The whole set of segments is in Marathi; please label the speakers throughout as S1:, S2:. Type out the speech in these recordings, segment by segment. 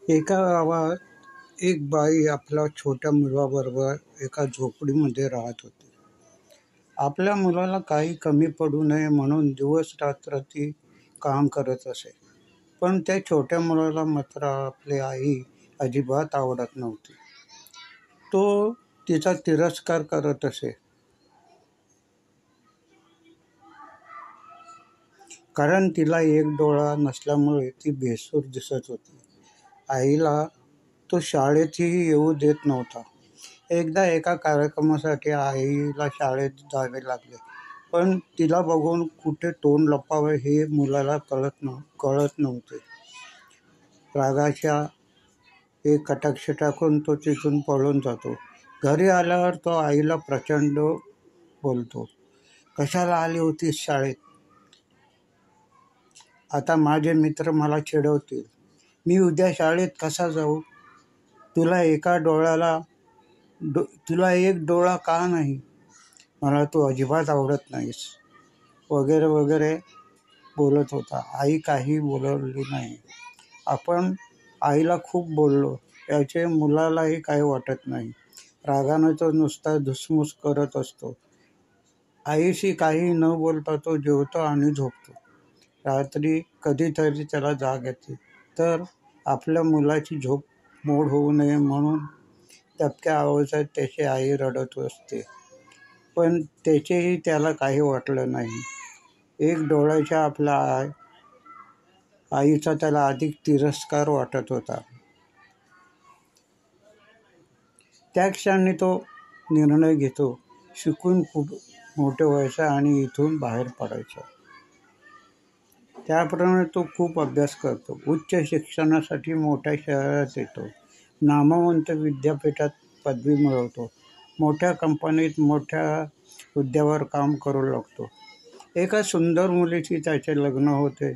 S1: एका गावात एक बाई आपल्या छोट्या मुलाबरोबर एका झोपडीमध्ये राहत होती. आपल्या मुलाला काही कमी पडू नये म्हणून दिवस-रात्र ती काम करत असे. पण त्या छोट्या मुलाला मात्र आपली आई अजिबात आवडत नव्हती. तो तिचा तिरस्कार करत असे. कारण तिला एक डोळा नसल्यामुळे ती भेसूर दिसत होती. आईला तो शाळेतही येऊ देत नव्हता. एकदा एका कार्यक्रमासाठी आईला शाळेत जावे लागले. पण तिला बघून कुठे तोंड लपवावे हे मुलाला कळत नव्हते. रागाच्या एक कटाक्ष टाकून तो तिथून पळून जातो. घरी आल्यावर तो आईला प्रचंड बोलतो. कशाला आली होतीस शाळेत? आता माझे मित्र मला चिडवतील. मी उद्या शाळेत कसा जाऊ? तुला एक डोळा का नाही? मला तू अजिबात आवडत नाहीस, वगैरे वगैरे बोलत होता. आई काही बोलली नाही. आपण आईला खूप बोललो याचे मुलालाही काही वाटत नाही. रागाने तो नुसता धुसमुस करत असतो. आईशी काही न बोलता तो जेवतो आणि झोपतो. रात्री कधीतरी त्याला जाग येते, तर आपल्या मुलाची झोप मोड होऊ नये म्हणून दबक्या आवाजात त्याची आई रडत असते. पण त्याचेही त्याला काही वाटलं नाही. एक डोळ्याच्या आपल्या आईचा त्याला अधिक तिरस्कार वाटत होता. त्या क्षणी तो निर्णय घेतो, शिकून खूप मोठे व्हायचं आणि इथून बाहेर पडायचं. त्याप्रमाणे तो खूप अभ्यास करतो. उच्च शिक्षणासाठी मोठ्या शहरात येतो. नामवंत विद्यापीठात पदवी मिळवतो. मोठ्या कंपनीत मोठ्या हुद्द्यावर काम करू लागतो. एका सुंदर मुलीशी त्याचे लग्न होते.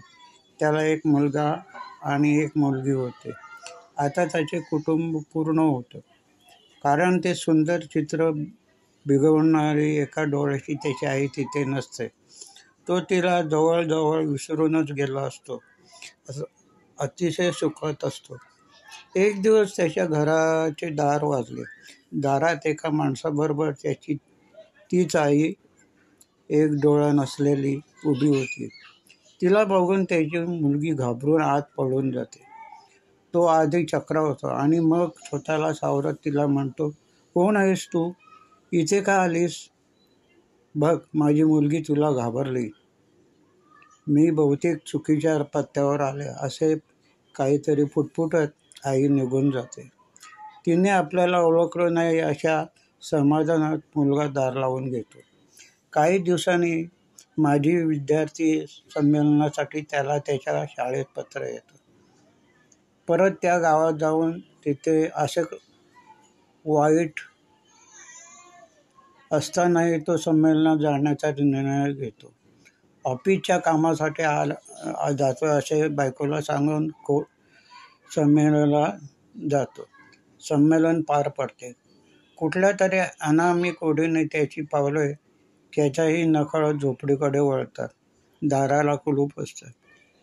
S1: त्याला एक मुलगा आणि एक मुलगी होते. आता त्याचे कुटुंब पूर्ण होतं. कारण ते सुंदर चित्र बिघडवणारी एका डोळ्याची त्याची आई तिथे नसते. तो तिला जवळजवळ विसरूनच गेला असतो. अतिशय सुखात असतो. एक दिवस त्याच्या घराचे दार वाजले. दारात एका माणसाबरोबर त्याची तीच आई, एक डोळा नसलेली, उभी होती. तिला बघून त्याची मुलगी घाबरून आत पळून जाते. तो आधी चक्रावतो आणि मग स्वतःला सावरत तिला म्हणतो, कोण आहेस तू? इथे का आलीस? बघ, माझी मुलगी तुला घाबरली. मी बहुतेक चुकीच्या पत्त्यावर आले, असे काहीतरी फुटफुटत आई निघून जाते. तिने आपल्याला ओळखलं नाही अशा समाधानात मुलगा दार लावून घेतो. काही दिवसांनी माझी विद्यार्थी संमेलनासाठी त्याला त्याच्या शाळेत पत्र येतं. परत त्या गावात जाऊन तिथे असं वाईट असतानाही तो संमेलनात जाण्याचा निर्णय घेतो. ऑफिसच्या कामासाठी जातो असे बायकोला सांगून संमेलनाला जातो. संमेलन पार पडते. कुठल्या तरी अनामिक ओढीने त्याची पावले त्याच्याही नकळत झोपडीकडे वळतात. दाराला कुलूप असतं.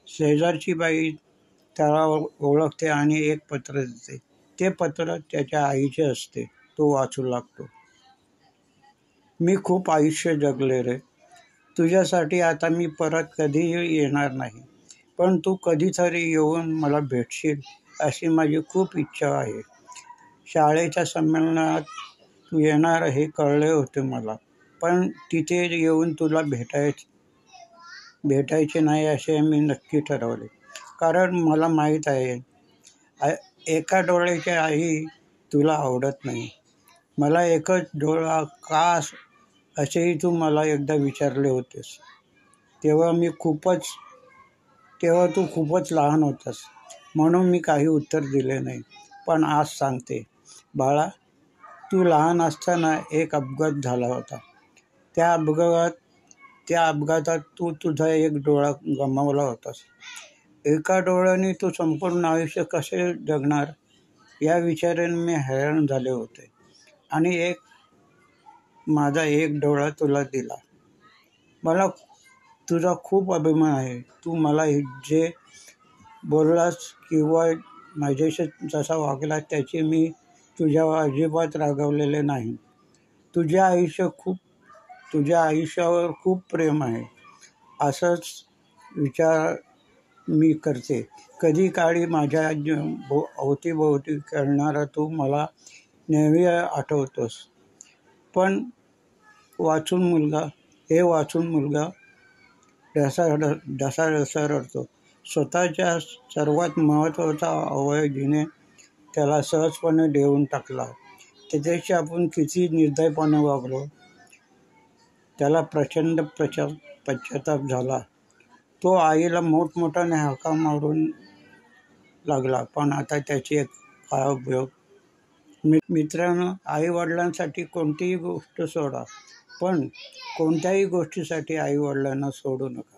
S1: शेजारची बाई त्याला ओळखते आणि एक पत्र देते. ते पत्र त्याच्या आईचे असते. तो वाचू लागतो. मी खूप आयुष्य जगले रे. तुझ्यासाठी आता मी परत कधीही येणार नाही. पण तू कधीतरी येऊन मला भेटशील अशी माझी खूप इच्छा आहे. शाळेच्या संमेलनात तू येणार हे कळले होते मला. पण तिथे येऊन तुला भेटायचे नाही असे मी नक्की ठरवले. कारण मला माहीत आहे, एका डोळ्याची आई तुला आवडत नाही. मला एकच डोळा का असेही तू मला एकदा विचारले होतेस. तेव्हा तू खूपच लहान होतास म्हणून मी काही उत्तर दिले नाही. पण आज सांगते, बाळा, तू लहान असताना एक अपघात झाला होता. त्या अपघातात तू तुझा एक डोळा गमावला होतास. एका डोळ्याने तू संपूर्ण आयुष्य कसे जगणार या विचाराने मी हैराण झाले होते आणि माझा एक डोळा तुला दिला. मला तुझा खूप अभिमान आहे. तू मला जे बोललास किंवा माझ्याशी जसा वागला त्याची मी तुझ्यावर अजिबात रागावलेले नाही. तुझ्या आयुष्यावर खूप प्रेम आहे असंच विचार मी करते. कधी काळी माझ्या अवतीभोवती खेळणारा तू मला नेहमी आठवतोस. पण वाचून मुलगा ढसा रडतो. स्वतःच्या सर्वात महत्त्वाचा अवयव जिने त्याला सहजपणे देऊन टाकला. त्याच्याशी आपण किती निर्दयपणे वागलो. त्याला प्रचंड पश्चाताप झाला. तो आईला मोठमोठ्याने हाका मारून लागला, पण आता त्याची काय उपयोग. मित्रांनो, आईवडिलांसाठी कोणतीही गोष्ट सोडा, पण कोणत्याही गोष्टीसाठी आईवडिलांना सोडू नका.